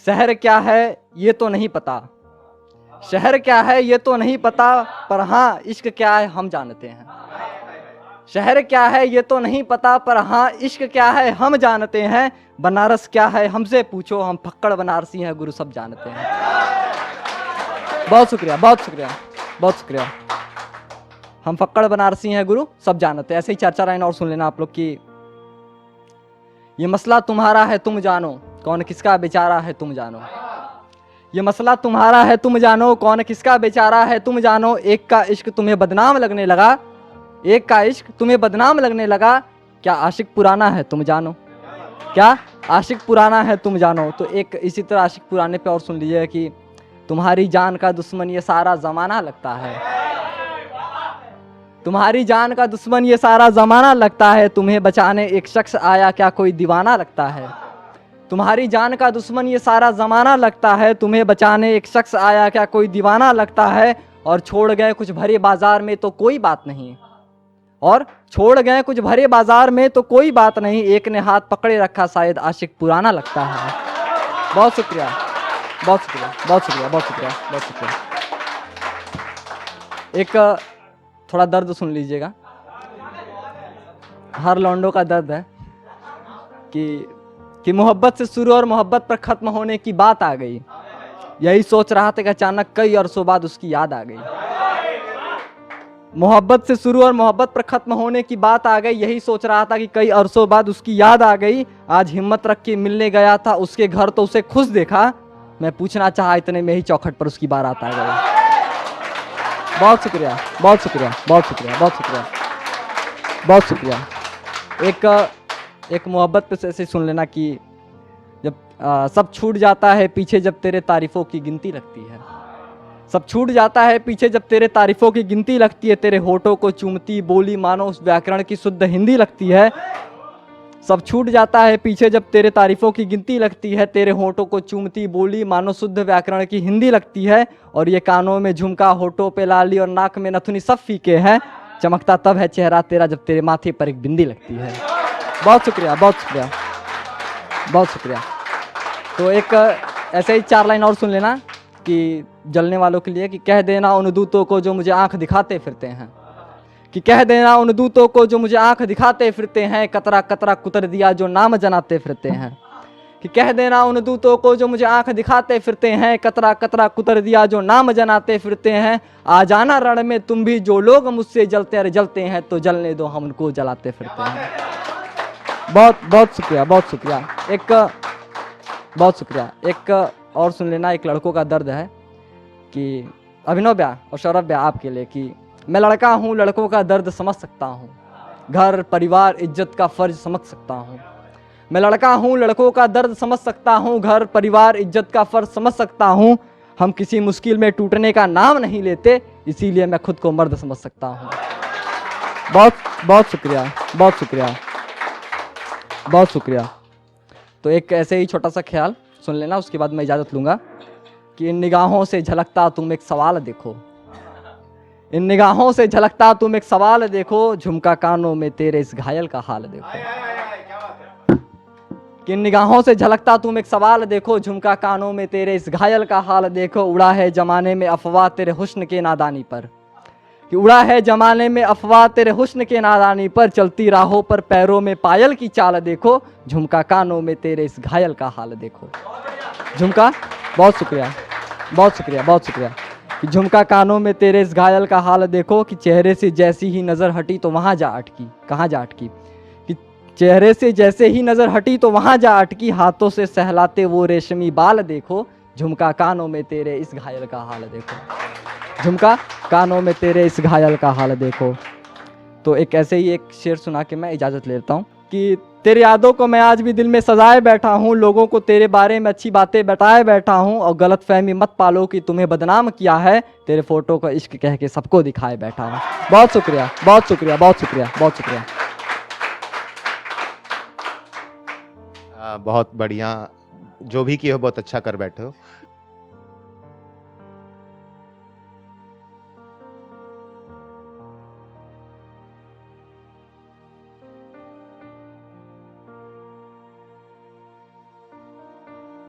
शहर क्या है ये तो नहीं पता, शहर क्या है ये तो नहीं पता, पर हाँ इश्क क्या है हम जानते हैं। शहर क्या है ये तो नहीं पता, पर हाँ इश्क क्या है हम जानते हैं। बनारस क्या है हमसे पूछो, हम फक्कड़ बनारसी हैं गुरु सब जानते हैं। बहुत शुक्रिया, बहुत शुक्रिया, बहुत शुक्रिया। हम फक्कड़ बनारसी हैं गुरु सब जानते हैं। ऐसे ही चार चार लाइन और सुन लेना आप लोग की। ये मसला तुम्हारा है तुम जानो, कौन किसका बेचारा है तुम जानो। ये मसला तुम्हारा है तुम जानो, कौन किसका बेचारा है तुम जानो। एक का इश्क तुम्हें बदनाम लगने लगा, एक का इश्क तुम्हें बदनाम लगने लगा। क्या आशिक पुराना है तुम जानो, क्या आशिक पुराना है तुम जानो। तो एक इसी तरह आशिक पुराने पे और सुन लीजिए कि तुम्हारी जान का दुश्मन ये सारा जमाना लगता है, तुम्हारी जान का दुश्मन ये सारा जमाना लगता है। तुम्हें बचाने एक शख्स आया क्या कोई दीवाना लगता है। तुम्हारी जान का दुश्मन ये सारा जमाना लगता है, तुम्हें बचाने एक शख्स आया क्या कोई दीवाना लगता है। और छोड़ गए कुछ भरे बाजार में तो कोई बात नहीं, और छोड़ गए कुछ भरे बाजार में तो कोई बात नहीं। एक ने हाथ पकड़े रखा शायद आशिक पुराना लगता है। बहुत शुक्रिया, बहुत शुक्रिया, बहुत शुक्रिया, बहुत शुक्रिया, बहुत शुक्रिया। एक थोड़ा दर्द सुन लीजिएगा। हर लौंडों का दर्द है कि मोहब्बत से शुरू और मोहब्बत पर ख़त्म होने की बात आ गई। यही सोच रहा था कि अचानक कई अरसों बाद उसकी याद आ गई। मोहब्बत से शुरू और मोहब्बत पर ख़त्म होने की बात आ गई। यही सोच रहा था कि कई अरसों बाद उसकी याद आ गई। आज हिम्मत रख के मिलने गया था उसके घर तो उसे खुश देखा। मैं पूछना चाहा इतने में ही चौखट पर उसकी बारात आ गई। बहुत शुक्रिया, बहुत शुक्रिया, बहुत शुक्रिया, बहुत शुक्रिया, बहुत शुक्रिया। एक मोहब्बत पे से ऐसे सुन लेना कि जब सब छूट जाता है पीछे जब तेरे तारीफ़ों की गिनती लगती है। सब छूट जाता है पीछे जब तेरे तारीफ़ों की गिनती लगती है। तेरे होठों को चूमती बोली मानो उस व्याकरण की शुद्ध हिंदी लगती है। सब छूट जाता है पीछे जब तेरे तारीफ़ों की गिनती लगती है। तेरे होठों को चूमती बोली मानो शुद्ध व्याकरण की हिंदी लगती है। और ये कानों में झुमका, होठों पे लाली और नाक में नथुनी सब फीके हैं। चमकता तब है चेहरा तेरा जब तेरे माथे पर एक बिंदी लगती है। बहुत शुक्रिया, बहुत शुक्रिया, बहुत शुक्रिया। तो एक ऐसे ही चार लाइन और सुन लेना कि जलने वालों के लिए कि कह देना उन दूतों को जो मुझे आंख दिखाते फिरते हैं, कि कह देना उन दूतों को जो मुझे आंख दिखाते फिरते हैं। कतरा कतरा कुतर दिया जो नाम जनाते फिरते हैं, कि कह देना उन दूतों को जो मुझे आंख दिखाते फिरते हैं। कतरा कतरा कुतर दिया जो नाम जनाते फिरते हैं। आ जाना रण में तुम भी जो लोग मुझसे जलते हैं तो जलने दो हम उनको जलाते फिरते हैं। बहुत बहुत शुक्रिया, बहुत शुक्रिया। बहुत शुक्रिया। एक और सुन लेना। एक लड़कों का दर्द है कि अभिनव ब्याह और सौरभ ब्याह आपके लिए कि मैं लड़का हूँ लड़कों का दर्द समझ सकता हूँ, घर परिवार इज्जत का फर्ज समझ सकता हूँ। मैं लड़का हूँ लड़कों का दर्द समझ सकता हूँ, घर परिवार इज्जत का फर्ज समझ सकता हूँ। हम किसी मुश्किल में टूटने का नाम नहीं लेते, इसीलिए मैं खुद को मर्द समझ सकता हूँ। बहुत बहुत शुक्रिया, बहुत शुक्रिया, बहुत शुक्रिया। तो एक ऐसे ही छोटा सा ख्याल सुन लेना, उसके बाद मैं इजाज़त लूँगा कि इन निगाहों से झलकता तुम एक सवाल देखो, इन निगाहों से झलकता तुम एक सवाल देखो। झुमका कानों में तेरे इस घायल का हाल देखो, कि इन निगाहों से झलकता तुम एक सवाल देखो। झुमका कानों में तेरे इस घायल का हाल देखो। उड़ा है जमाने में अफवाह तेरे हुस्न के नादानी पर, कि उड़ा है जमाने में अफवाह तेरे हुस्न के नादानी पर। चलती राहों पर पैरों में पायल की चाल देखो। झुमका कानों में तेरे इस घायल का हाल देखो। झुमका, बहुत शुक्रिया, बहुत शुक्रिया, बहुत शुक्रिया। कि झुमका कानों में तेरे इस घायल का हाल देखो, कि चेहरे से जैसी ही नज़र हटी तो वहाँ जा अटकी, कहाँ जा अटकी। कि चेहरे से जैसे ही नज़र हटी तो वहाँ जा अटकी। हाथों से सहलाते वो रेशमी बाल देखो। झुमका कानों में तेरे इस घायल का हाल देखो। झुमका कानों में तेरे इस घायल का हाल देखो। तो एक ऐसे ही एक शेर सुना के मैं इजाज़त लेता हूँ कि तेरी यादों को मैं आज भी दिल में सजाए बैठा हूँ। लोगों को तेरे बारे में अच्छी बातें बताए बैठा हूँ। और गलत फहमी मत पालो कि तुम्हें बदनाम किया है। तेरे फोटो का इश्क कह के सबको दिखाए बैठा हूँ। बहुत शुक्रिया, बहुत शुक्रिया, बहुत शुक्रिया, बहुत शुक्रिया। बहुत बढ़िया, जो भी किए हो बहुत अच्छा कर बैठे हो।